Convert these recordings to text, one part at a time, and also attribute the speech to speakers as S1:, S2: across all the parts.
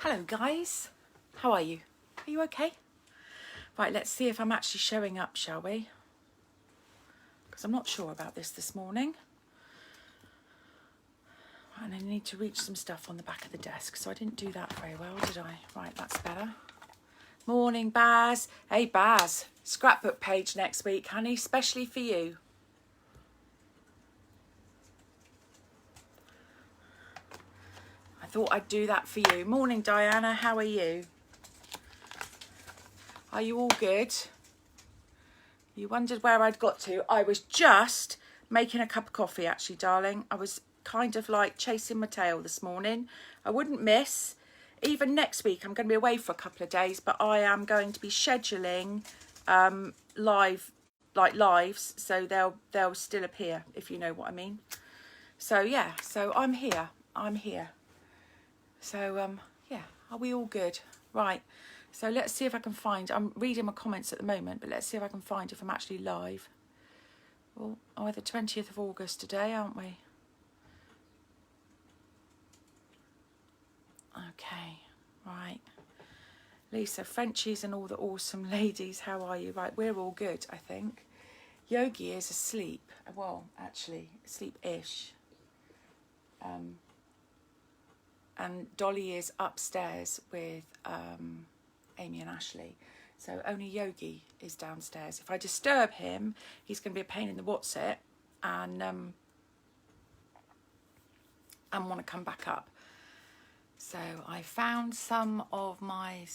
S1: Hello guys, how are you? Are you okay? Right, let's see if I'm actually showing up, shall we? Because I'm not sure about this morning. And I need to reach some stuff on the back of the desk, so I didn't do that very well, did I? Right, that's better. Morning, Baz. Hey, Baz, scrapbook page next week, honey, especially for you. I thought I'd do that for you. Morning, Diana, how are you? Are you all good? You wondered where I'd got to. I was just making a cup of coffee, actually, darling. I was kind of like chasing my tail this morning. I wouldn't miss. Even next week, I'm going to be away for a couple of days, but I am going to be scheduling lives, so they'll still appear, if you know what I mean. So yeah, so I'm here. So yeah, are we all good? Right. So let's see if I can find, I'm reading my comments at the moment, but let's see if I can find if I'm actually live. Well, we're the 20th of August today, aren't we? Okay, right. Lisa, Frenchies and all the awesome ladies, how are you? Right, we're all good, I think. Yogi is asleep. Well, actually, asleep-ish. And Dolly is upstairs with Amy and Ashley. So only Yogi is downstairs. If I disturb him, he's going to be a pain in the what's-it and want to come back up. So I found some of my...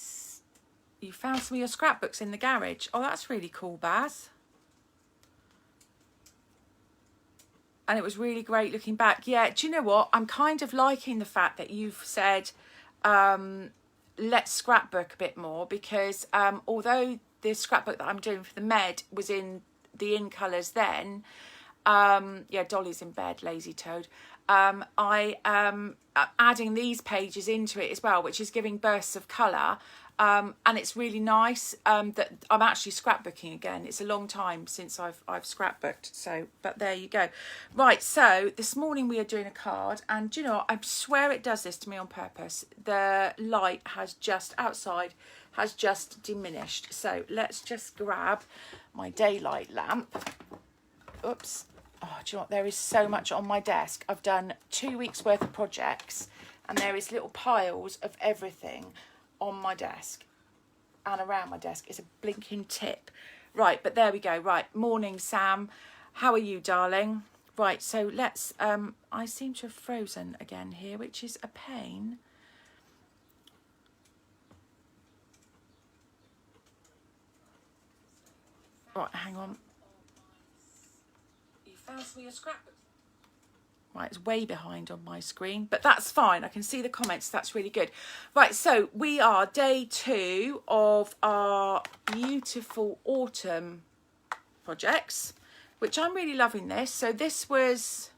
S1: You found some of your scrapbooks in the garage. Oh, that's really cool, Baz. And it was really great looking back. Yeah, do you know what? I'm kind of liking the fact that you've said, let's scrapbook a bit more, because although the scrapbook that I'm doing for the Med was in the in colours then, yeah, Dolly's in bed, lazy toad. I am adding these pages into it as well, which is giving bursts of colour. And it's really nice that I'm actually scrapbooking again. It's a long time since I've scrapbooked. So, but there you go. Right, so this morning we are doing a card, and do you know what? I swear it does this to me on purpose. The light has just outside has just diminished. So let's just grab my daylight lamp. Oops. Oh, do you know what? There is so much on my desk. I've done 2 weeks worth of projects, and there is little piles of everything on my desk and around my desk. It's a blinking tip. Right, but there we go. Right, morning, Sam. How are you, darling? Right, so let's... I seem to have frozen again here, which is a pain. Right, hang on. You found some of your scrapbooks? Right, it's way behind on my screen, but that's fine. I can see the comments. That's really good. Right, so we are day 2 of our beautiful autumn projects, which I'm really loving this. So this was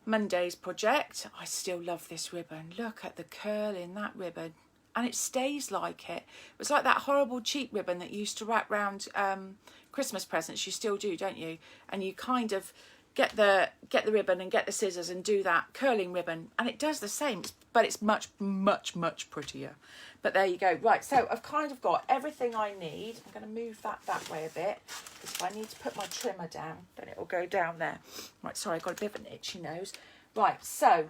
S1: Monday's project. I still love this ribbon. Look at the curl in that ribbon. And it stays like it. It was like that horrible cheap ribbon that you used to wrap round Christmas presents. You still do, don't you? And you kind of... get the ribbon and get the scissors and do that curling ribbon, and it does the same, but it's much prettier. But there you go. Right, so I've kind of got everything I need. I'm going to move that way a bit, because if I need to put my trimmer down, then it will go down there. Right, sorry, I've got a bit of an itchy nose. Right, so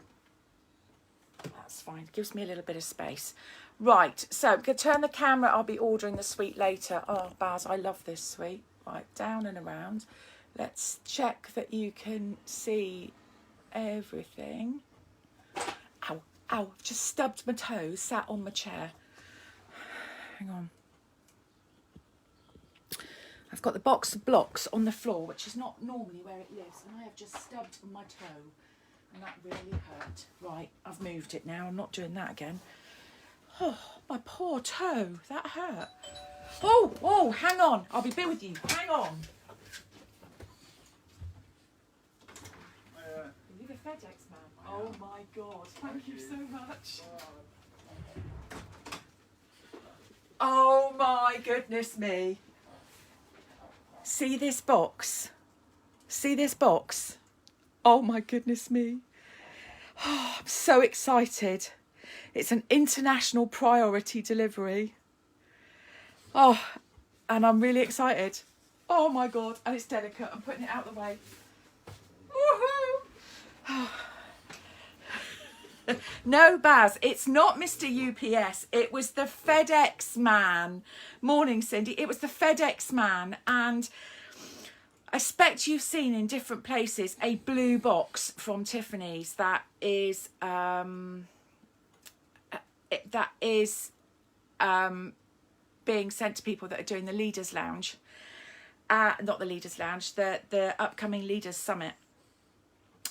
S1: that's fine. It gives me a little bit of space. Right, so I'm going to turn the camera. I'll be ordering the sweet later. Oh, Baz, I love this sweet. Right, down and around. Let's check that you can see everything. Ow, ow, I've just stubbed my toes, sat on my chair. Hang on. I've got the box of blocks on the floor, which is not normally where it lives, and I have just stubbed my toe, and that really hurt. Right, I've moved it now. I'm not doing that again. Oh, my poor toe. That hurt. Oh, hang on. I'll be with you. Hang on. FedEx man. Oh my God, thank you so much. Oh my goodness me. See this box? See this box? Oh my goodness me. Oh, I'm so excited. It's an international priority delivery. Oh, and I'm really excited. Oh my God, and it's delicate. I'm putting it out the way. Woohoo! No, Baz, it's not Mr. UPS. It was the FedEx man. Morning, Cindy. It was the FedEx man. And I expect you've seen in different places a blue box from Tiffany's that is being sent to people that are doing the Leaders Lounge. Not the Leaders Lounge, the upcoming Leaders Summit.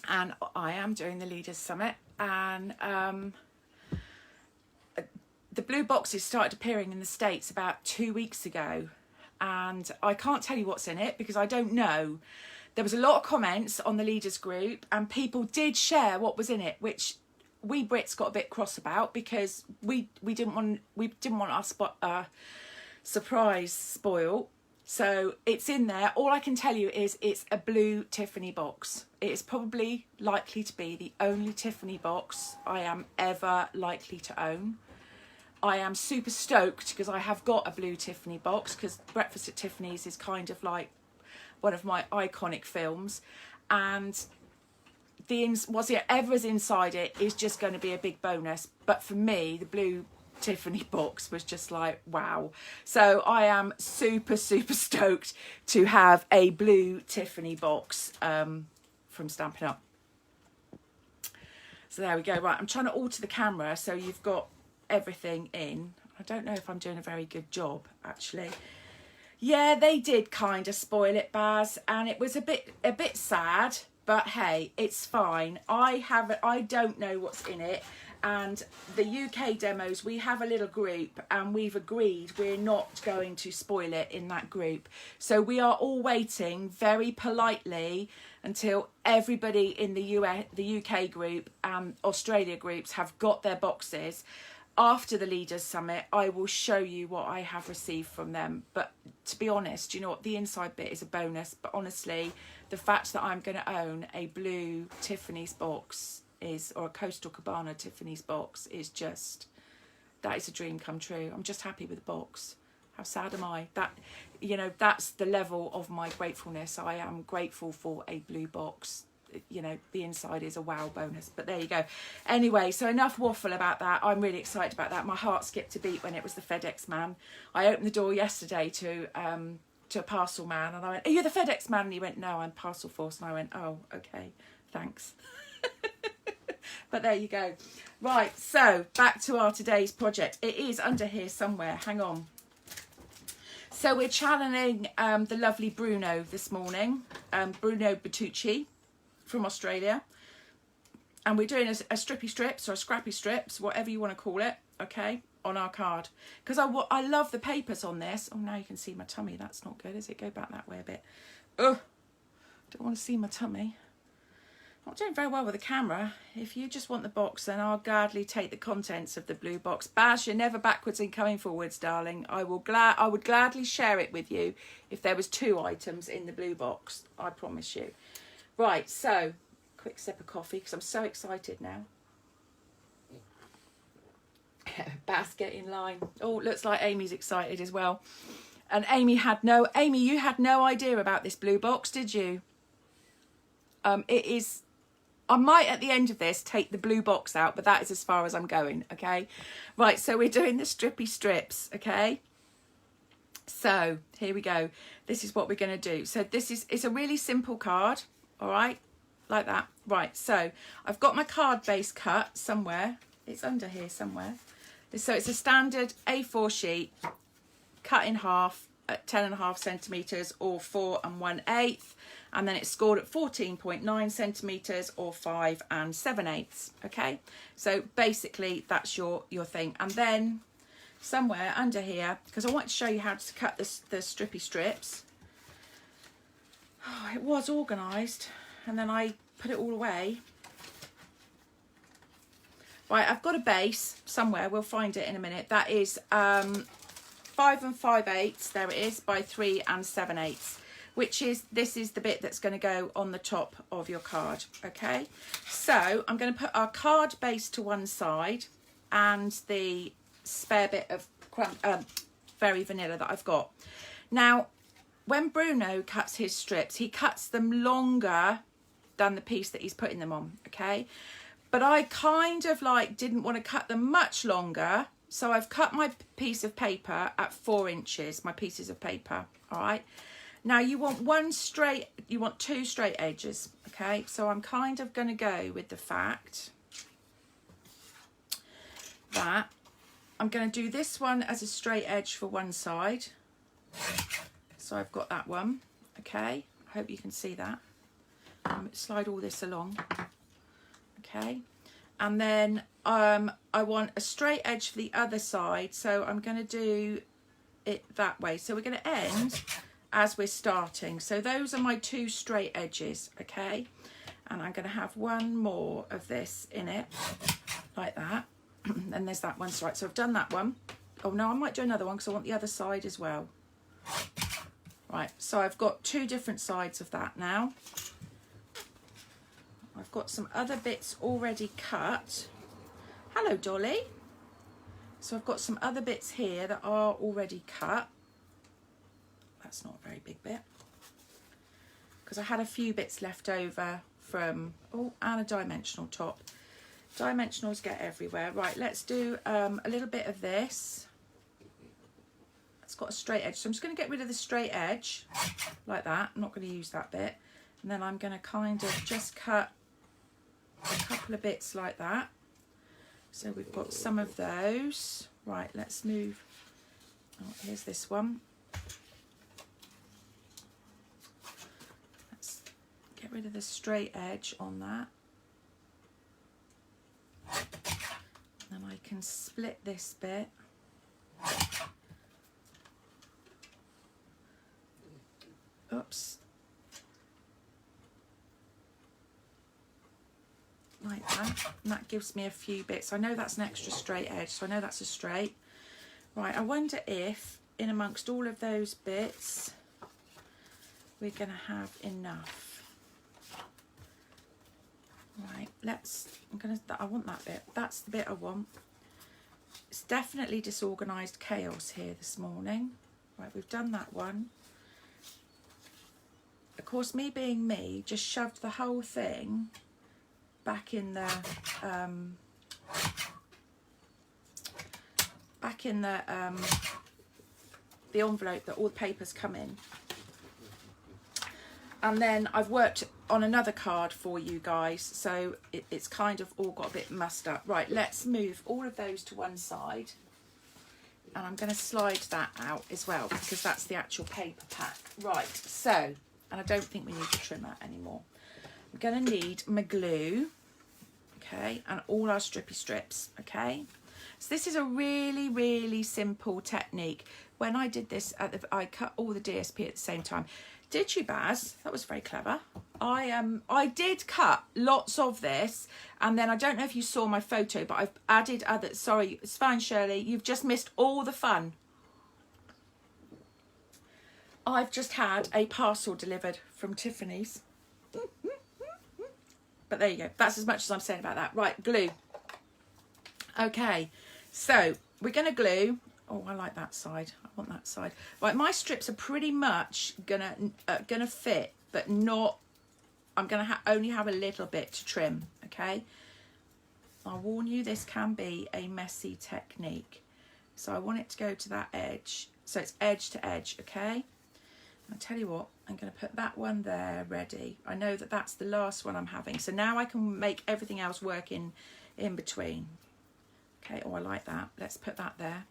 S1: And I am doing the Leaders Summit. And the blue boxes started appearing in the States about 2 weeks ago. And I can't tell you what's in it because I don't know. There was a lot of comments on the leaders group and people did share what was in it, which we Brits got a bit cross about because we didn't want our surprise spoil. So it's in there. All I can tell you is it's a blue Tiffany box. It is probably likely to be the only Tiffany box I am ever likely to own. I am super stoked because I have got a blue Tiffany box because Breakfast at Tiffany's is kind of like one of my iconic films, and whatever's inside it is just going to be a big bonus. But for me, the blue Tiffany box was just like, wow. So I am super stoked to have a blue Tiffany box from Stampin' Up. So there we go. Right, I'm trying to alter the camera so you've got everything in. I don't know if I'm doing a very good job actually. Yeah, they did kind of spoil it, Baz, and it was a bit sad, but hey, it's fine. I don't know what's in it, and the UK demos, we have a little group and we've agreed we're not going to spoil it in that group. So we are all waiting very politely until everybody in the UK group and Australia groups have got their boxes. After the Leaders Summit, I will show you what I have received from them. But to be honest, you know what? The inside bit is a bonus. But honestly, the fact that I'm going to own a blue Tiffany's box or a Coastal Cabana Tiffany's box is just, that is a dream come true. I'm just happy with the box. How sad am I? That's the level of my gratefulness. I am grateful for a blue box. You know, the inside is a wow bonus, but there you go. Anyway, so enough waffle about that. I'm really excited about that. My heart skipped a beat when it was the FedEx man. I opened the door yesterday to a parcel man and I went, "Are you the FedEx man?" And he went, "No, I'm Parcel Force." And I went, "Oh, okay, thanks." But there you go. Right, so back to our today's project. It is under here somewhere. Hang on. So we're channeling the lovely Bruno this morning, Bruno Bertucci from Australia, and we're doing a strippy strips or a scrappy strips, whatever you want to call it, okay, on our card, because I love the papers on this. Oh, now you can see my tummy. That's not good, is it? Go back that way a bit. Ugh, don't want to see my tummy. Not doing very well with the camera. If you just want the box, then I'll gladly take the contents of the blue box. Baz, you're never backwards and coming forwards, darling. I would gladly share it with you if there was 2 items in the blue box. I promise you. Right, so quick sip of coffee because I'm so excited now. Baz, get in line. Oh, looks like Amy's excited as well. And Amy, you had no idea about this blue box, did you? It is, I might at the end of this take the blue box out, but that is as far as I'm going, okay? Right, so we're doing the strippy strips, okay? So here we go. This is what we're going to do. So it's a really simple card. All right, like that. Right, so I've got my card base cut somewhere. It's under here somewhere. So it's a standard A4 sheet cut in half at 10.5 centimetres or 4 1/8, and then it's scored at 14.9 centimetres or 5 7/8. Okay, so basically that's your thing. And then somewhere under here, because I want to show you how to cut the strippy strips. Oh, it was organised and then I put it all away. Right, I've got a base somewhere. We'll find it in a minute. That is 5 5/8. There it is, by 3 7/8, which is, this is the bit that's going to go on the top of your card. Okay, so I'm going to put our card base to one side. and the spare bit of Very Vanilla that I've got. Now, when Bruno cuts his strips, he cuts them longer than the piece that he's putting them on, okay? But I kind of like didn't want to cut them much longer, so I've cut my piece of paper at 4 inches, my pieces of paper, all right? Now you want two straight edges, okay? So I'm kind of going to go with the fact that I'm going to do this one as a straight edge for one side. So I've got that one, okay? I hope you can see that. Slide all this along, okay? And then I want a straight edge for the other side, so I'm going to do it that way. So we're going to end as we're starting. So those are my two straight edges, okay? And I'm going to have one more of this in it, like that. And there's that one. Right, so I've done that one. Oh no, I might do another one because I want the other side as well. Right, so I've got two different sides of that now. I've got some other bits already cut. Hello, Dolly. So I've got some other bits here that are already cut. That's not a very big bit, because I had a few bits left over from, oh, and a dimensional top. Dimensionals get everywhere. Right, let's do a little bit of this. It's got a straight edge, so I'm just going to get rid of the straight edge like that. I'm not going to use that bit. And then I'm going to kind of just cut a couple of bits like that. So we've got some of those. Right, let's move. Oh, here's this one. Let's get rid of the straight edge on that. And I can split this bit. Oops. Like that. And that gives me a few bits. I know that's an extra straight edge, so I know that's a straight. Right, I wonder if in amongst all of those bits we're going to have enough. Right, I want that bit. That's the bit I want. It's definitely disorganised chaos here this morning. Right, we've done that one. Of course, me being me, just shoved the whole thing back in the envelope that all the papers come in. And then I've worked on another card for you guys, so it's kind of all got a bit mussed up. Right, let's move all of those to one side. And I'm going to slide that out as well, because that's the actual paper pack. Right, so, and I don't think we need the trimmer anymore. I'm going to need my glue, okay, and all our strippy strips, okay. So this is a really, really simple technique. When I did this, I cut all the DSP at the same time. Did you, Baz? That was very clever. I did cut lots of this, and then I don't know if you saw my photo, but I've added other. Sorry, it's fine, Shirley. You've just missed all the fun. I've just had a parcel delivered from Tiffany's. But there you go. That's as much as I'm saying about that. Right, glue. Okay, so we're going to glue. Oh, I like that side. I want that side. Right, my strips are pretty much gonna fit, but not. I'm gonna only have a little bit to trim. Okay. I'll warn you, this can be a messy technique. So I want it to go to that edge. So it's edge to edge. Okay. I'll tell you what. I'm gonna put that one there ready. I know that that's the last one I'm having. So now I can make everything else work in between. Okay. Oh, I like that. Let's put that there.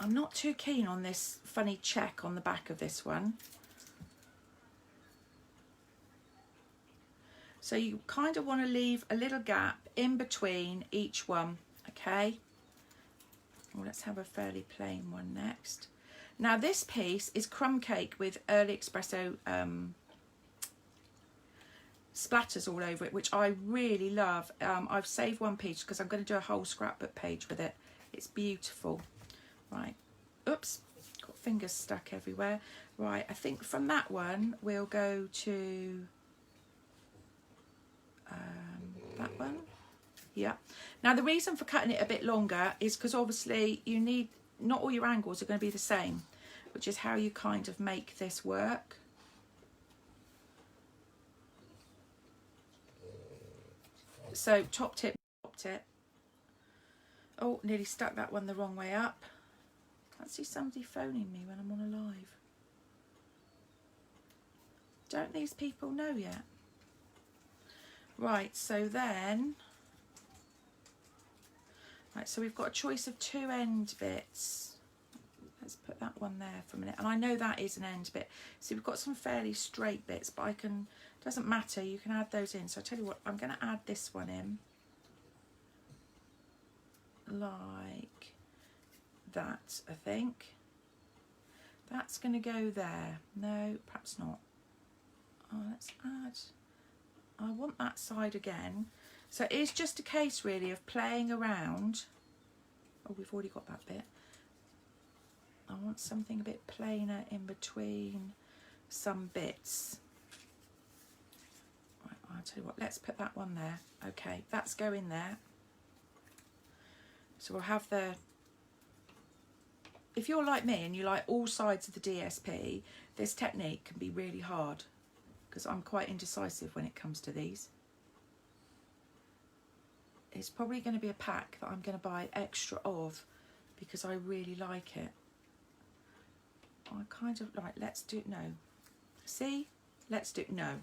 S1: I'm not too keen on this funny check on the back of this one. So you kind of want to leave a little gap in between each one, okay? Well, let's have a fairly plain one next. Now this piece is crumb cake with early espresso splatters all over it, which I really love. I've saved one piece because I'm going to do a whole scrapbook page with it. It's beautiful. Right, oops, got fingers stuck everywhere. Right, I think from that one we'll go to that one. Yeah. Now the reason for cutting it a bit longer is because obviously you need, not all your angles are going to be the same, which is how you kind of make this work. So top tip, top tip. Oh, nearly stuck that one the wrong way up. Can't see somebody phoning me when I'm on a live. Don't these people know yet? Right, so then, right, so we've got a choice of 2 end bits. Let's put that one there for a minute. And I know that is an end bit. So we've got some fairly straight bits, but I can, doesn't matter, you can add those in. So I tell you what, I'm going to add this one in. Like that, I think. That's going to go there. No, perhaps not. Oh, let's add. I want that side again. So it is just a case really of playing around. Oh, we've already got that bit. I want something a bit plainer in between some bits. Right, I'll tell you what, let's put that one there. Okay, that's going there. So we'll have the, if you're like me and you like all sides of the DSP, this technique can be really hard because I'm quite indecisive when it comes to these. It's probably going to be a pack that I'm going to buy extra of because I really like it. I kind of, right, let's do, no. See? Let's do, no.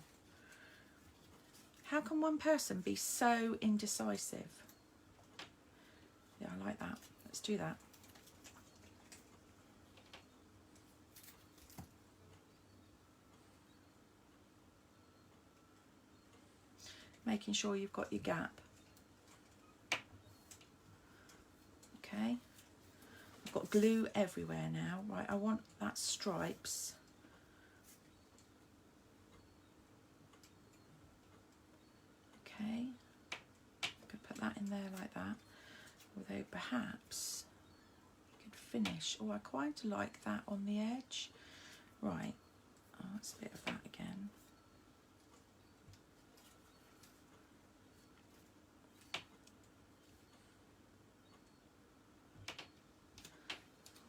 S1: How can one person be so indecisive? Yeah, I like that. Let's do that. Making sure you've got your gap. Okay. I've got glue everywhere now. Right, I want that stripes. Okay. I could put that in there like that. Although perhaps you could finish. Oh, I quite like that on the edge. Right. Oh, that's a bit of that again.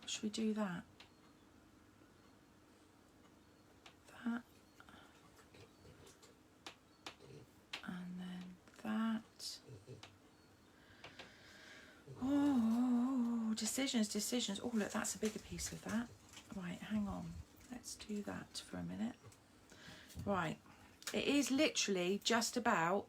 S1: Should we do that? That. And then that. Oh, decisions. Oh, look, that's a bigger piece of that. Right, hang on. Let's do that for a minute. Right. It is literally just about...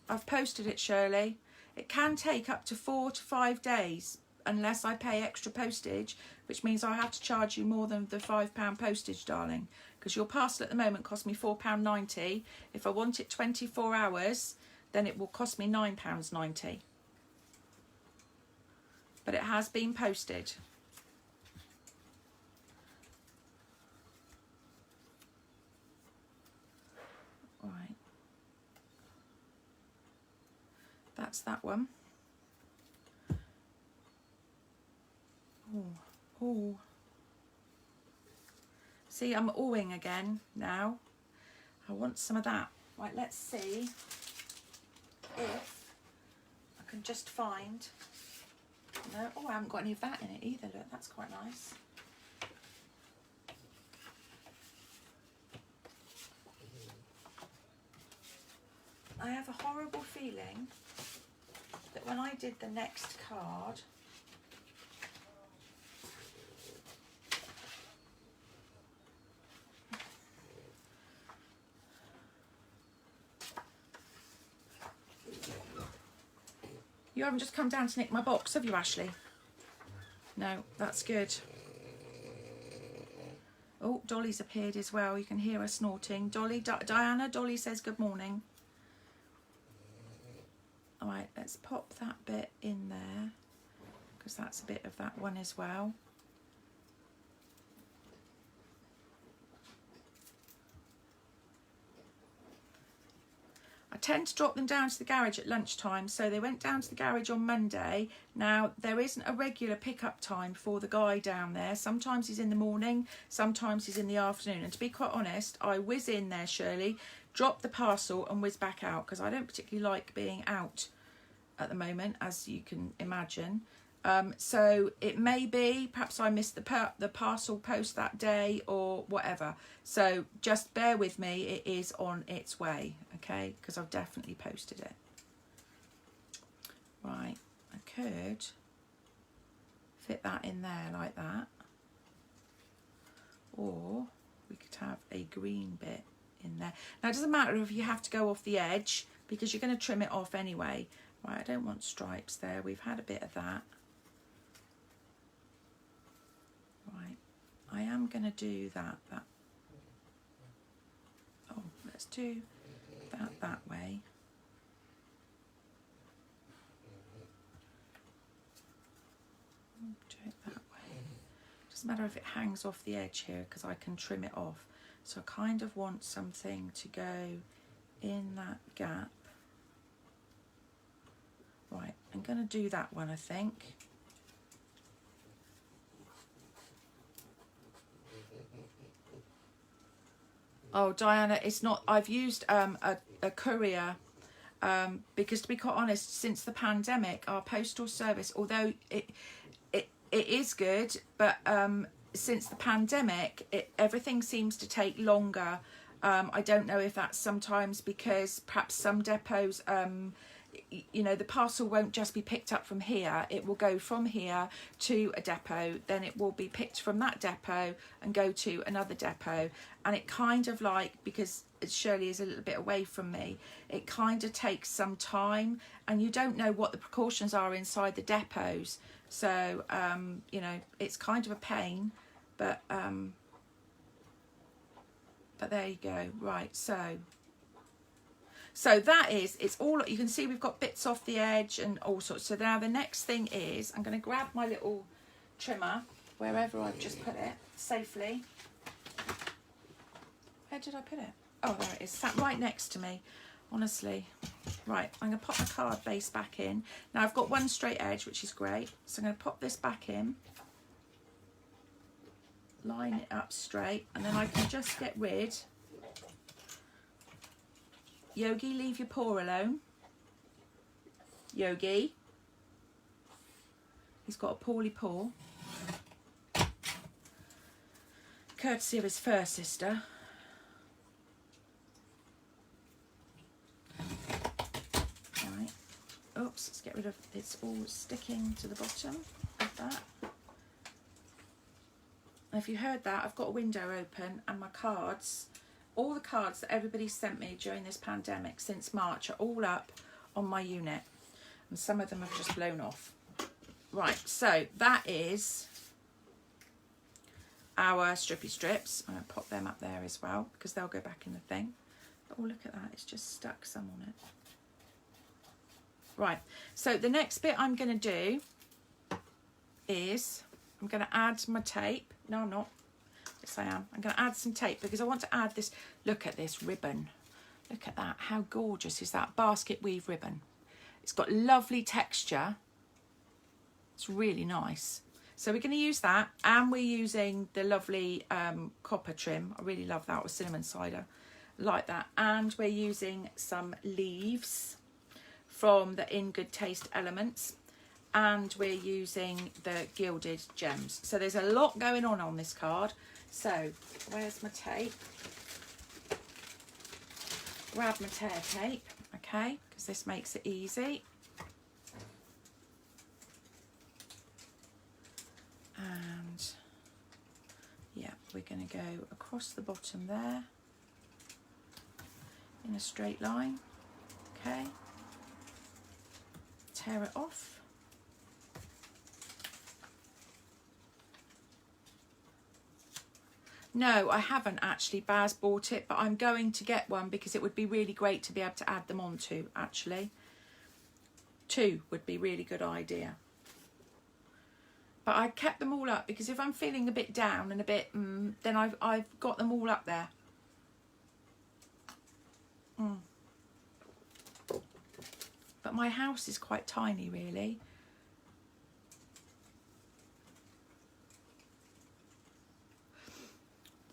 S1: I've posted it, Shirley. It can take up to 4 to 5 days unless I pay extra postage, which means I have to charge you more than the £5 postage, darling, because your parcel at the moment costs me £4.90. If I want it 24 hours, then it will cost me £9.90. But it has been posted. Right. That's that one. Oh. See, I'm oohing again now. I want some of that. Right, let's see if I can just find... No, oh, I haven't got any of that in it either. Look, that's quite nice. I have a horrible feeling that when I did the next card, you haven't just come down to nick my box, have you, Ashley? No, that's good. Oh, Dolly's appeared as well. You can hear her snorting. Dolly, Diana, Dolly says good morning. All right, let's pop that bit in there because that's a bit of that one as well. I tend to drop them down to the garage at lunchtime. So they went down to the garage on Monday. Now, there isn't a regular pickup time for the guy down there. Sometimes he's in the morning, sometimes he's in the afternoon. And to be quite honest, I whiz in there, Shirley, drop the parcel and whiz back out, because I don't particularly like being out at the moment, as you can imagine. So it may be, perhaps I missed the parcel post that day or whatever. So just bear with me, it is on its way, okay? Because I've definitely posted it. Right, I could fit that in there like that. Or we could have a green bit in there. Now it doesn't matter if you have to go off the edge, because you're going to trim it off anyway. Right, I don't want stripes there, we've had a bit of that. Right, I am going to do that. Oh, let's do that way. Do it that way. Doesn't matter if it hangs off the edge here, because I can trim it off. So I kind of want something to go in that gap. Right, I'm going to do that one, I think. Oh, Diana, it's not, I've used a courier because, to be quite honest, since the pandemic, our postal service, although it is good, but since the pandemic, everything seems to take longer. I don't know if that's sometimes because perhaps some depots, you know, the parcel won't just be picked up from here. It will go from here to a depot, then it will be picked from that depot and go to another depot. And it kind of like, because Shirley is a little bit away from me, it kind of takes some time, and you don't know what the precautions are inside the depots. So, you know, it's kind of a pain, but there you go. Right, so that is, it's all, you can see we've got bits off the edge and all sorts. So now the next thing is, I'm going to grab my little trimmer, wherever I've just put it, safely. Where did I put it? Oh, there it is, sat right next to me, honestly. Right, I'm going to pop my card base back in. Now I've got one straight edge, which is great. So I'm going to pop this back in, line it up straight, and then I can just get rid. Yogi, leave your paw alone. Yogi. He's got a poorly paw. Courtesy of his fur sister. Right. Oops, let's get rid of, it's all sticking to the bottom of that. And if you heard that, I've got a window open and my cards, all the cards that everybody sent me during this pandemic since March are all up on my unit, and some of them have just blown off. Right, so that is our Strippy Strips. I'm going to pop them up there as well, because they'll go back in the thing. Oh, look at that, it's just stuck some on it. Right, so the next bit I'm going to do is, I'm going to add my tape. No, I'm not. Yes, I am. I'm going to add some tape because I want to add this. Look at this ribbon. Look at that. How gorgeous is that basket weave ribbon? It's got lovely texture. It's really nice. So we're going to use that, and we're using the lovely copper trim. I really love that with cinnamon cider. Like that. And we're using some leaves from the In Good Taste Elements. And we're using the Gilded Gems. So there's a lot going on this card. So where's my tape? Grab my tear tape, okay, because this makes it easy. And yeah, we're going to go across the bottom there in a straight line, okay. Tear it off. No, I haven't actually. Baz bought it, but I'm going to get one because it would be really great to be able to add them onto, actually. 2 would be a really good idea. But I kept them all up because if I'm feeling a bit down and a bit, then I've got them all up there. But my house is quite tiny, really.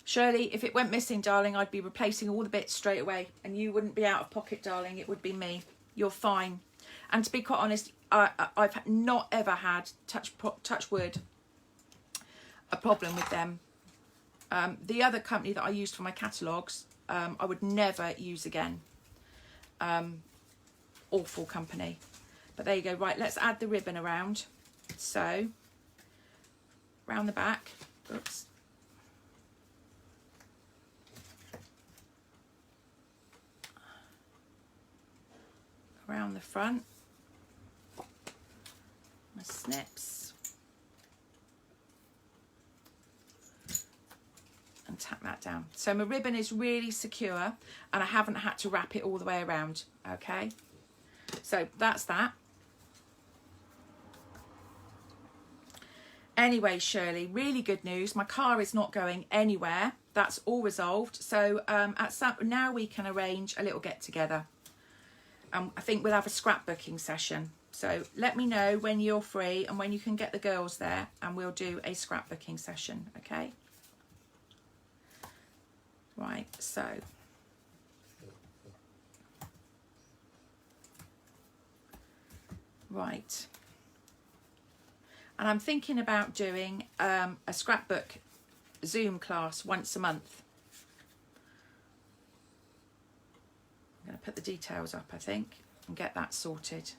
S1: Shirley, if it went missing, darling, I'd be replacing all the bits straight away, and you wouldn't be out of pocket, darling. It would be me. You're fine. And to be quite honest, I've not ever had, touch wood, a problem with them. The other company that I used for my catalogues, I would never use again. Awful company. But there you go. Right, let's add the ribbon around. So, round the back. Oops. Around the front. My snips. And tap that down. So my ribbon is really secure and I haven't had to wrap it all the way around. Okay. So that's that. Anyway, Shirley, really good news. My car is not going anywhere. That's all resolved. So now we can arrange a little get together. I think we'll have a scrapbooking session. So let me know when you're free and when you can get the girls there, and we'll do a scrapbooking session, okay? Right, so. Right. And I'm thinking about doing a scrapbook Zoom class once a month. I'm going to put the details up, I think, and get that sorted.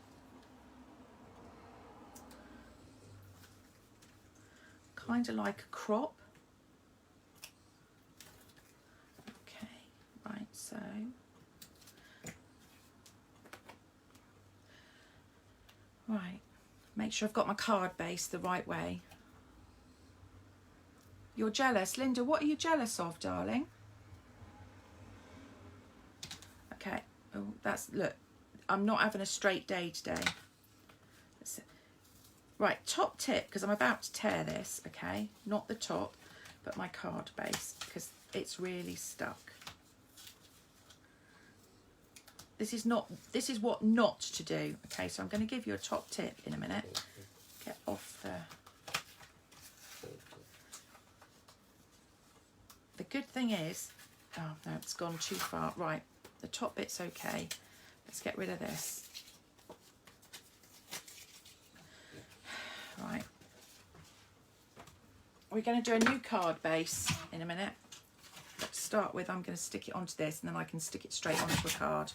S1: Kind of like a crop. Okay, right, so. Right, make sure I've got my card base the right way. You're jealous. Linda, what are you jealous of, darling? Okay, oh, look, I'm not having a straight day today. Right, top tip, because I'm about to tear this, okay? Not the top, but my card base, because it's really stuck. This is what not to do, okay? So I'm going to give you a top tip in a minute. Get off the good thing is, oh no, it's gone too far. Right, the top bit's okay. Let's get rid of this. Right. We're going to do a new card base in a minute. Let's start with, I'm going to stick it onto this and then I can stick it straight onto a card.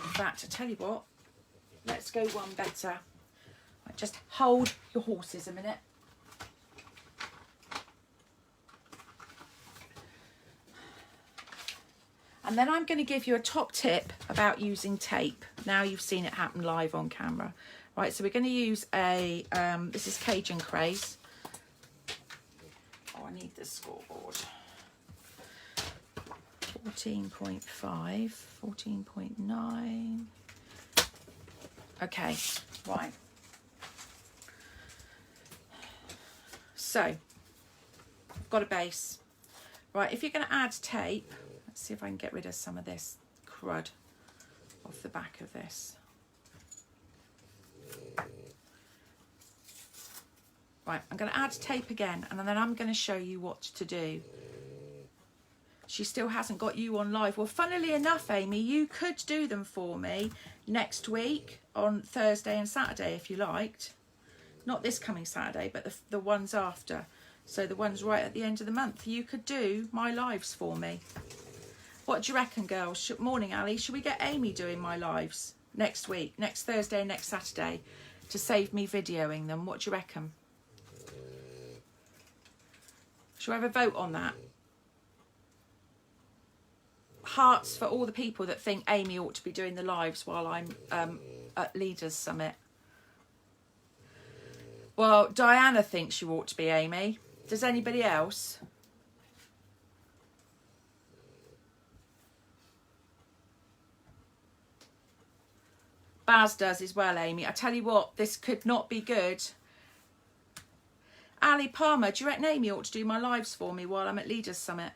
S1: In fact, I tell you what, let's go one better. Right, just hold your horses a minute. And then I'm going to give you a top tip about using tape. Now you've seen it happen live on camera. Right, so we're going to use a, this is Cajun Craze. Oh, I need the scoreboard. 14.5, 14.9. Okay, right. So, I've got a base. Right, if you're going to add tape, let's see if I can get rid of some of this crud off the back of this. Right, I'm going to add tape again and then I'm going to show you what to do. She still hasn't got you on live. Well, funnily enough, Amy, you could do them for me next week on Thursday and Saturday if you liked. Not this coming Saturday, but the ones after. So the ones right at the end of the month. You could do my lives for me. What do you reckon, girls? Morning, Ali. Should we get Amy doing my lives next week, next Thursday and next Saturday, to save me videoing them? What do you reckon? Shall we have a vote on that? Hearts for all the people that think Amy ought to be doing the lives while I'm at Leaders Summit. Well, Diana thinks you ought to be, Amy. Does anybody else? Baz does as well, Amy. I tell you what, this could not be good. Ali Palmer, do you reckon Amy ought to do my lives for me while I'm at Leaders Summit?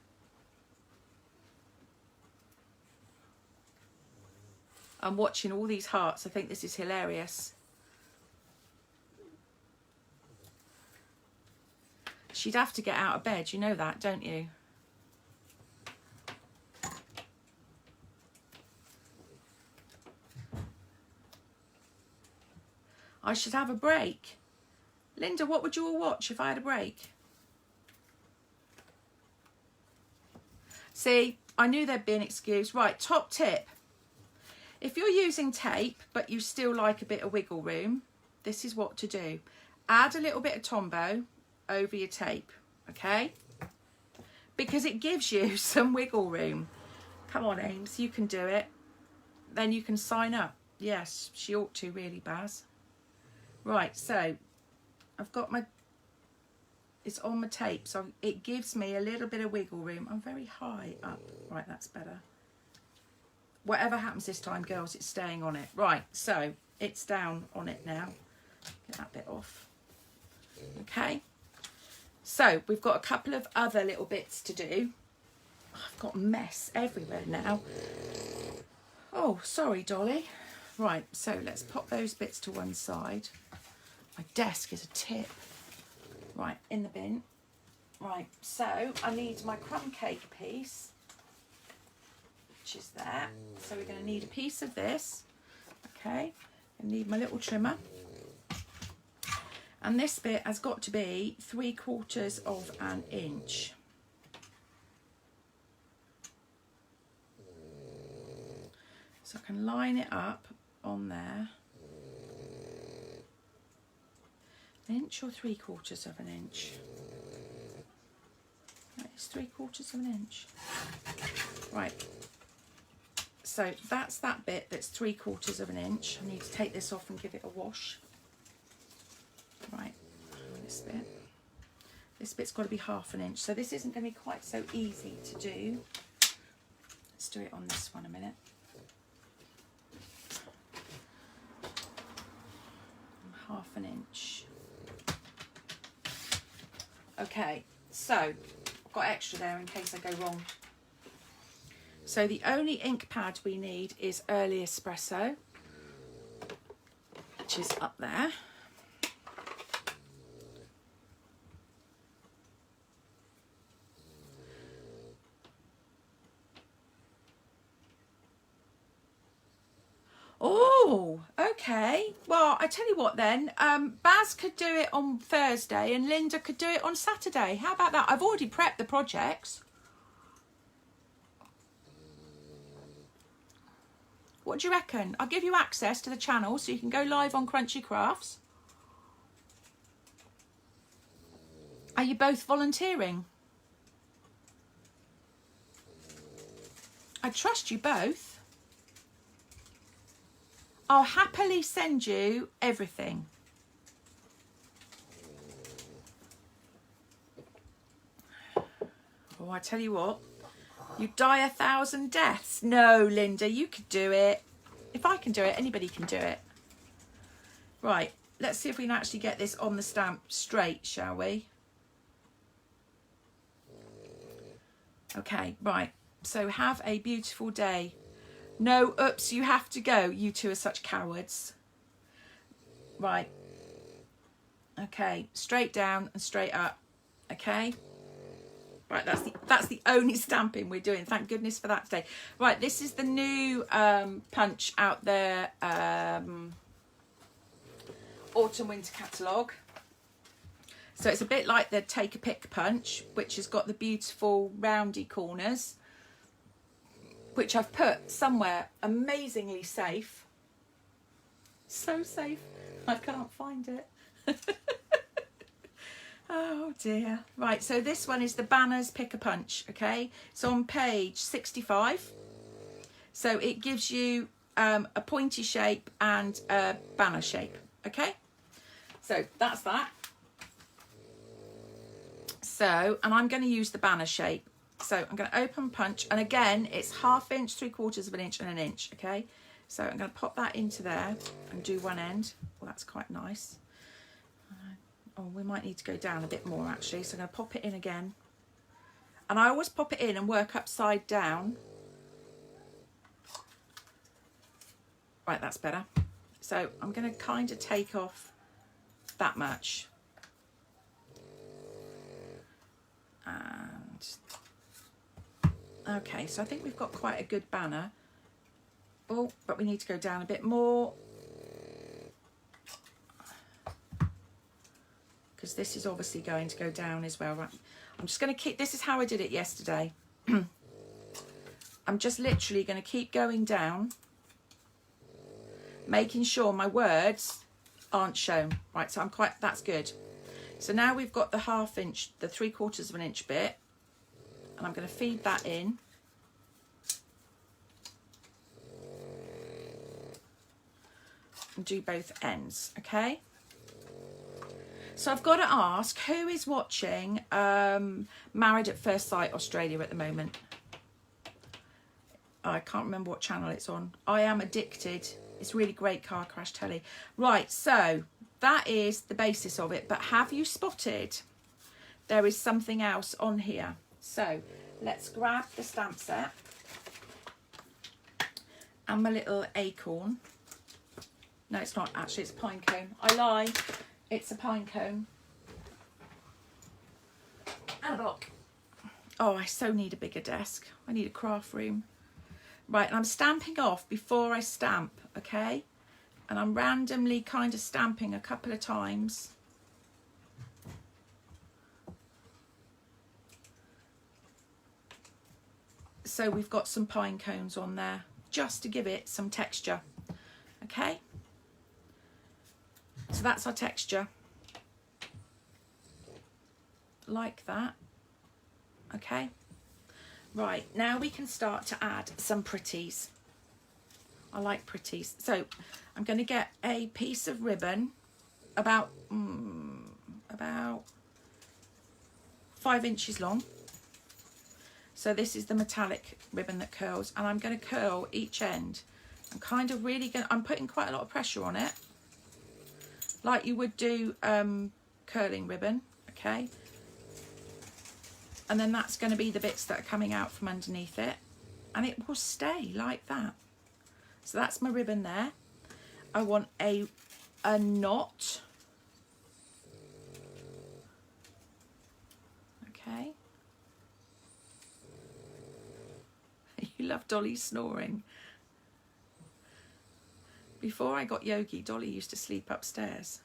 S1: I'm watching all these hearts. I think this is hilarious. She'd have to get out of bed. You know that, don't you? I should have a break. Linda, what would you all watch if I had a break? See, I knew there'd be an excuse. Right, top tip. If you're using tape, but you still like a bit of wiggle room, this is what to do. Add a little bit of Tombow over your tape, okay? Because it gives you some wiggle room. Come on, Ames, you can do it. Then you can sign up. Yes, she ought to really, Baz. Right, so I've got my, it's on my tape, so it gives me a little bit of wiggle room. I'm very high up. Right, that's better. Whatever happens this time, girls, it's staying on it. Right, so it's down on it now. Get that bit off. Okay. So we've got a couple of other little bits to do. I've got mess everywhere now. Oh, sorry, Dolly. Right, so let's pop those bits to one side. My desk is a tip. Right, in the bin. Right, so I need my crumb cake piece, which is there. So we're going to need a piece of this. Okay, I need my little trimmer. And this bit has got to be 3/4 of an inch. So I can line it up on there. An inch or 3/4 of an inch? That is 3/4 of an inch. Right. So that's that bit that's 3/4 of an inch. I need to take this off and give it a wash. Right, this bit. This bit's got to be 1/2 inch. So this isn't going to be quite so easy to do. Let's do it on this one a minute. 1/2 inch. Okay, so I've got extra there in case I go wrong. So the only ink pad we need is Early Espresso, which is up there. Oh, okay. Well, I tell you what then, Baz could do it on Thursday and Linda could do it on Saturday. How about that? I've already prepped the projects. What do you reckon? I'll give you access to the channel so you can go live on Crunchy Crafts. Are you both volunteering? I trust you both. I'll happily send you everything. Oh, I tell you what, you die 1,000 deaths. No, Linda, you could do it. If I can do it, anybody can do it. Right, let's see if we can actually get this on the stamp straight, shall we? Okay, right. So have a beautiful day. No, oops, you have to go. You two are such cowards. Right. Okay, straight down and straight up. Okay. Right, that's the only stamping we're doing. Thank goodness for that today. Right, this is the new punch out there, autumn winter catalogue. So it's a bit like the Take a Pick punch, which has got the beautiful roundy corners, which I've put somewhere amazingly safe. So safe, I can't find it. Oh dear. Right, so this one is the Banners Pick a Punch, okay? It's on page 65. So it gives you a pointy shape and a banner shape, okay? So that's that. So, and I'm going to use the banner shape. So I'm going to open punch, and again, it's 1/2 inch, 3/4 of an inch, and an inch, okay? So I'm going to pop that into there and do one end. Well, that's quite nice. Oh, we might need to go down a bit more actually. So I'm going to pop it in again. And I always pop it in and work upside down. Right, that's better. So I'm going to kind of take off that much. And okay, so I think we've got quite a good banner. Oh, but we need to go down a bit more. Because this is obviously going to go down as well, right? I'm just going to keep, this is how I did it yesterday. I'm just literally going to keep going down, making sure my words aren't shown. Right, so that's good. So now we've got the 1/2 inch, the 3/4 of an inch bit, and I'm going to feed that in. And do both ends, okay? So I've got to ask, who is watching Married at First Sight Australia at the moment? I can't remember what channel it's on. I Am Addicted. It's really great car crash telly. Right, so that is the basis of it. But have you spotted there is something else on here? So let's grab the stamp set and my little acorn. No, it's not actually, it's a pine cone. I lie, it's a pine cone. And a block. Oh, I so need a bigger desk. I need a craft room. Right, and I'm stamping off before I stamp, okay? And I'm randomly kind of stamping a couple of times. So we've got some pine cones on there, just to give it some texture, okay? So that's our texture. Like that, okay? Right, now we can start to add some pretties. I like pretties. So I'm going to get a piece of ribbon about 5 inches long. So this is the metallic ribbon that curls, and I'm going to curl each end. I'm kind of really going to, I'm putting quite a lot of pressure on it, like you would do curling ribbon, okay? And then that's going to be the bits that are coming out from underneath it. And it will stay like that. So that's my ribbon there. I want a knot. Okay. You love Dolly snoring. Before I got Yogi, Dolly used to sleep upstairs.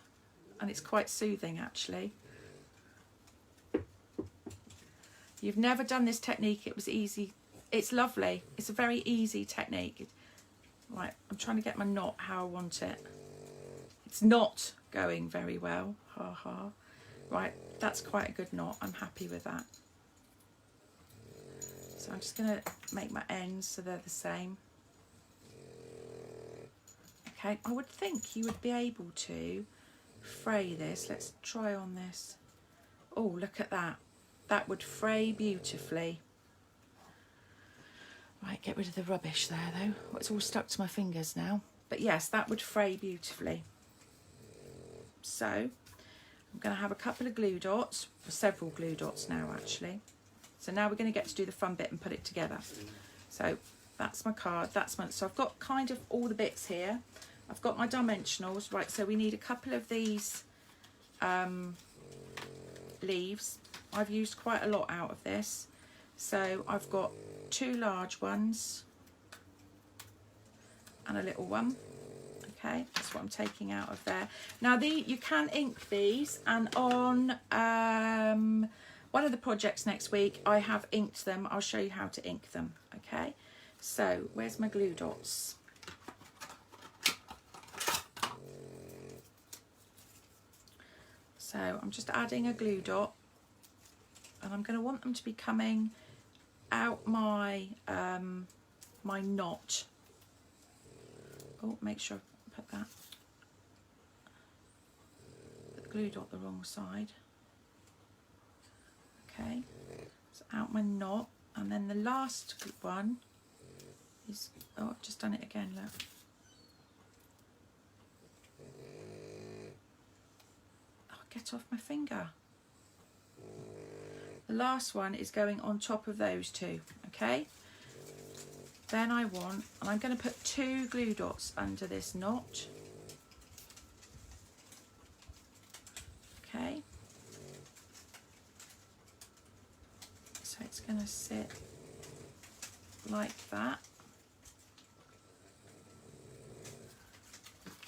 S1: And it's quite soothing, actually. You've never done this technique. It was easy. It's lovely. It's a very easy technique. Right, I'm trying to get my knot how I want it. It's not going very well. Ha ha. Right, that's quite a good knot. I'm happy with that. So I'm just going to make my ends so they're the same. Okay, I would think you would be able to fray this. Let's try on this. Oh, look at that. That would fray beautifully. Right, get rid of the rubbish there though. It's all stuck to my fingers now. But yes, that would fray beautifully. So I'm going to have a couple of glue dots, or several glue dots now actually. So now we're going to get to do the fun bit and put it together. So that's my card, so I've got kind of all the bits here. I've got my dimensionals, right, so we need a couple of these leaves. I've used quite a lot out of this. So I've got 2 large ones and a little one. Okay, that's what I'm taking out of there. Now you can ink these, and on one of the projects next week I have inked them. I'll show you how to ink them. Okay, so where's my glue dots? So I'm just adding a glue dot, and I'm going to want them to be coming out my my knot. Oh, make sure I put that. Put the glue dot the wrong side. Okay, so out my knot, and then the last one is, oh, I've just done it again, look. Oh, get off my finger. The last one is going on top of those two, okay? Then I want, and I'm going to put 2 glue dots under this knot. Okay. So it's going to sit like that.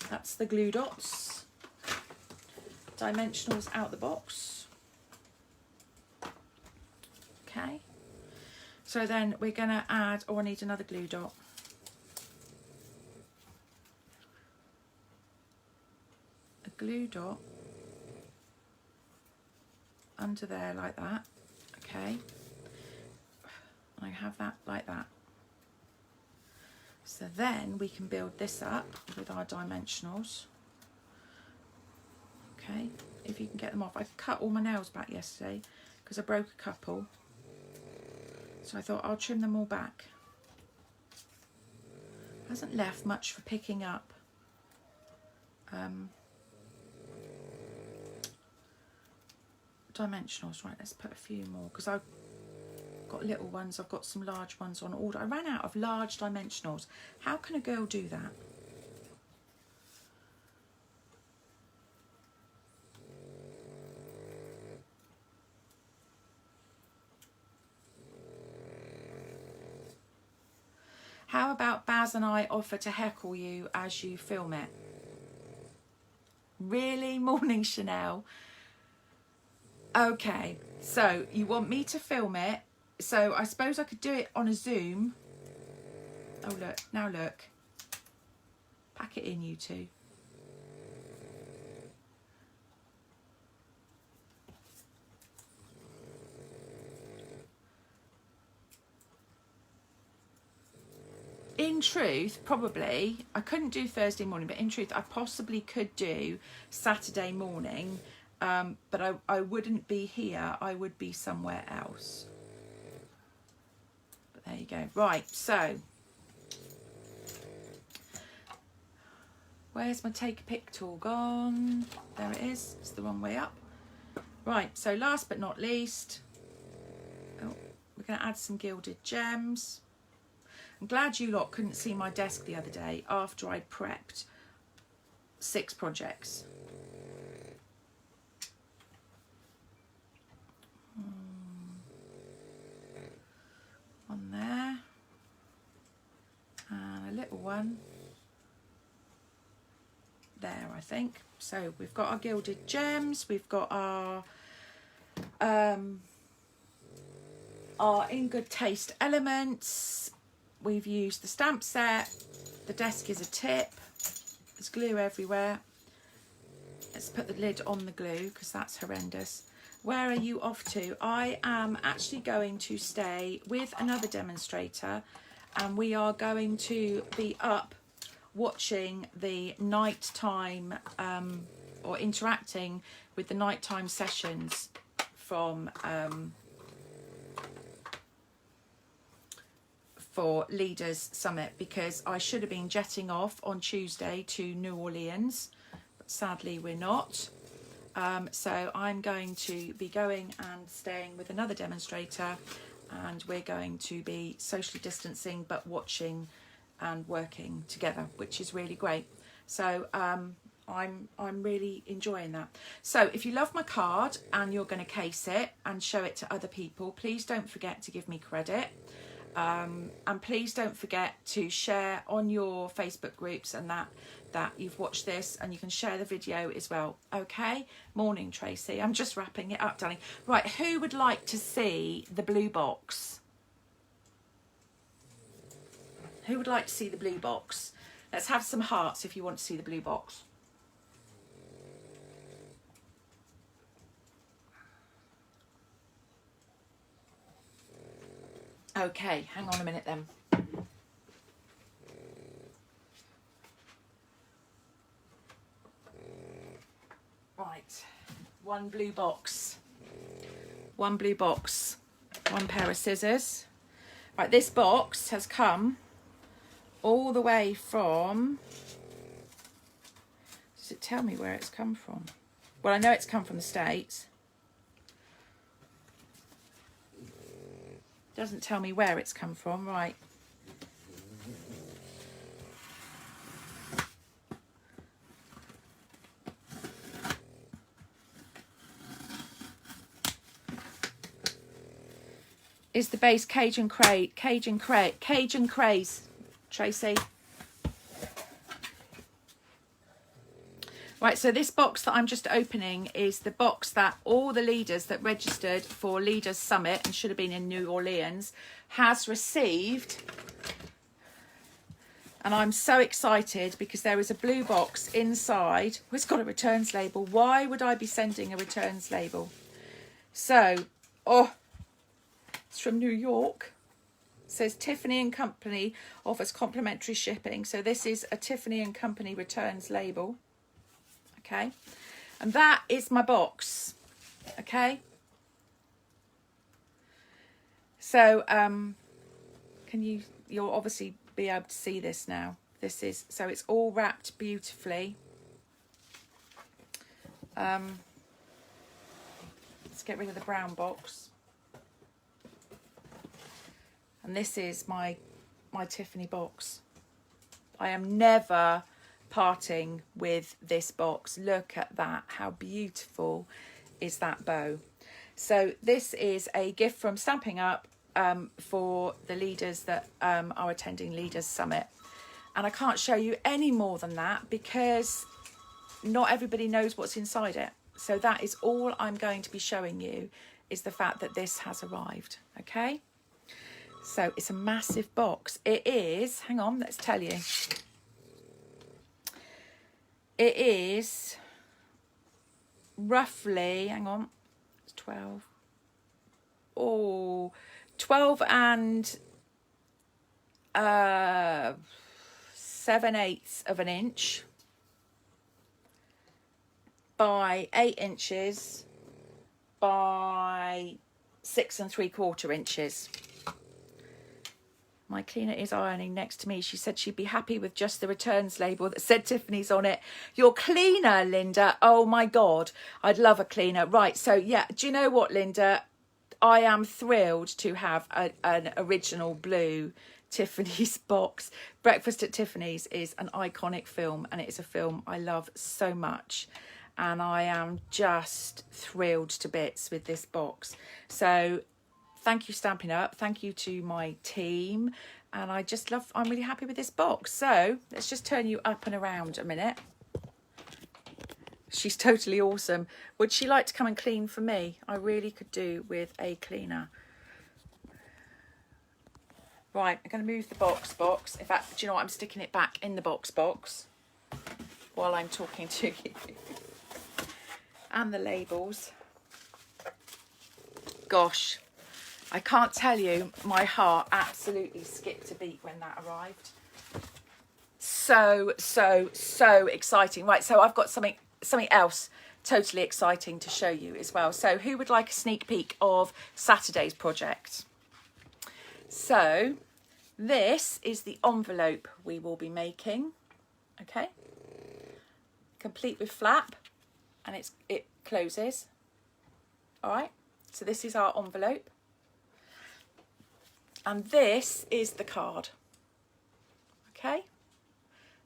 S1: That's the glue dots. Dimensionals out the box. Okay. So then we're going to add, oh, I need another glue dot. A glue dot under there like that. Okay. I have that like that. So then we can build this up with our dimensionals. Okay, if you can get them off. I cut all my nails back yesterday because I broke a couple. So I thought I'll trim them all back. Hasn't left much for picking up. Dimensionals, right, let's put a few more because I've got little ones, I've got some large ones on order. I ran out of large dimensionals. How can a girl do that? How about Baz and I offer to heckle you as you film it? Really? Morning, Chanel. Okay, so you want me to film it. So I suppose I could do it on a Zoom. Oh, look. Now look. Pack it in, you two. In truth, probably, I couldn't do Thursday morning, but in truth, I possibly could do Saturday morning. But I wouldn't be here. I would be somewhere else. But there you go. Right, so where's my take a pic tool gone? There it is. It's the wrong way up. Right, so last but not least, we're going to add some gilded gems. I'm glad you lot couldn't see my desk the other day after I'd prepped 6 projects. On there, and a little one there, I think. So we've got our gilded gems, we've got our in good taste elements, we've used the stamp set, the desk is a tip, there's glue everywhere. Let's put the lid on the glue because that's horrendous. Where are you off to? I am actually going to stay with another demonstrator, and we are going to be up watching the nighttime or interacting with the nighttime sessions from for Leaders Summit, because I should have been jetting off on Tuesday to New Orleans, but sadly we're not. So I'm going to be going and staying with another demonstrator, and we're going to be socially distancing but watching and working together, which is really great. So I'm really enjoying that. So if you love my card and you're going to case it and show it to other people, please don't forget to give me credit. And please don't forget to share on your Facebook groups and that you've watched this, and you can share the video as well. Okay, morning Tracy, I'm just wrapping it up, darling. Right, who would like to see the blue box? Who would like to see the blue box? Let's have some hearts if you want to see the blue box. Okay, hang on a minute then. Right, one blue box, one blue box, one pair of scissors. Right, this box has come all the way from, does it tell me where it's come from? Well, I know it's come from the States. Doesn't tell me where it's come from. Right, is the base Cajun Craze, Tracy. Right, so this box that I'm just opening is the box that all the leaders that registered for Leaders Summit and should have been in New Orleans has received. And I'm so excited because there is a blue box inside. Oh, it's got a returns label. Why would I be sending a returns label? So, oh, it's from New York. It says Tiffany & Company offers complimentary shipping. So this is a Tiffany & Company returns label. Okay, and that is my box. Okay, so you'll obviously be able to see this now. This is, so it's all wrapped beautifully. Let's get rid of the brown box. And this is my Tiffany box. I am never parting with this box. Look at that, how beautiful is that bow. So this is a gift from Stampin' Up for the leaders that are attending Leaders Summit, and I can't show you any more than that because not everybody knows what's inside it. So that is all I'm going to be showing you, is the fact that this has arrived. Okay, so it's a massive box. It is, hang on, let's tell you. It is roughly, hang on, it's 12. Oh, 12 and 7/8 of an inch by 8 inches by 6 3/4 inches. My cleaner is ironing next to me. She said she'd be happy with just the returns label that said Tiffany's on it. Your cleaner, Linda. Oh my God. I'd love a cleaner. Right. So yeah, do you know what, Linda? I am thrilled to have an original blue Tiffany's box. Breakfast at Tiffany's is an iconic film, and it is a film I love so much. And I am just thrilled to bits with this box. So thank you, Stampin' Up. Thank you to my team. And I'm really happy with this box. So let's just turn you up and around a minute. She's totally awesome. Would she like to come and clean for me? I really could do with a cleaner. Right, I'm going to move the box. In fact, do you know what? I'm sticking it back in the box while I'm talking to you. And the labels. Gosh. I can't tell you, my heart absolutely skipped a beat when that arrived. So exciting. Right, so I've got something else totally exciting to show you as well. So who would like a sneak peek of Saturday's project? So this is the envelope we will be making. Okay. Complete with flap, and it closes. All right. So this is our envelope. And this is the card. Okay,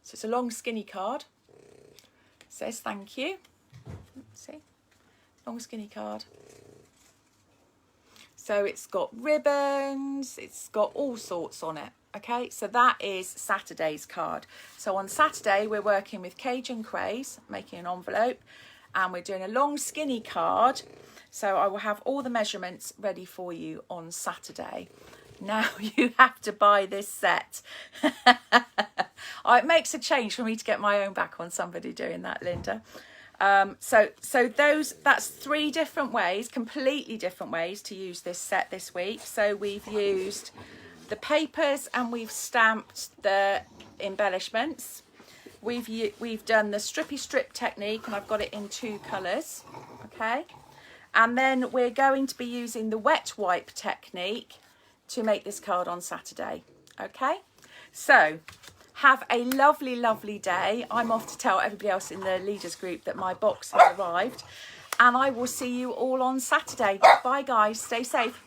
S1: so it's a long skinny card. It says thank you. Let's see, long skinny card. So it's got ribbons, it's got all sorts on it. Okay, so that is Saturday's card. So on Saturday we're working with Cajun Craze, making an envelope, and we're doing a long skinny card. So I will have all the measurements ready for you on Saturday. Now you have to buy this set. It makes a change for me to get my own back on somebody doing that, Linda. So that's 3 different ways, completely different ways to use this set this week. So we've used the papers and we've stamped the embellishments. We've done the Strippy Strip technique, and I've got it in 2 colours. Okay, and then we're going to be using the wet wipe technique to make this card on Saturday. Okay, so have a lovely, lovely day. I'm off to tell everybody else in the leaders group that my box has arrived, and I will see you all on Saturday. Bye guys, stay safe.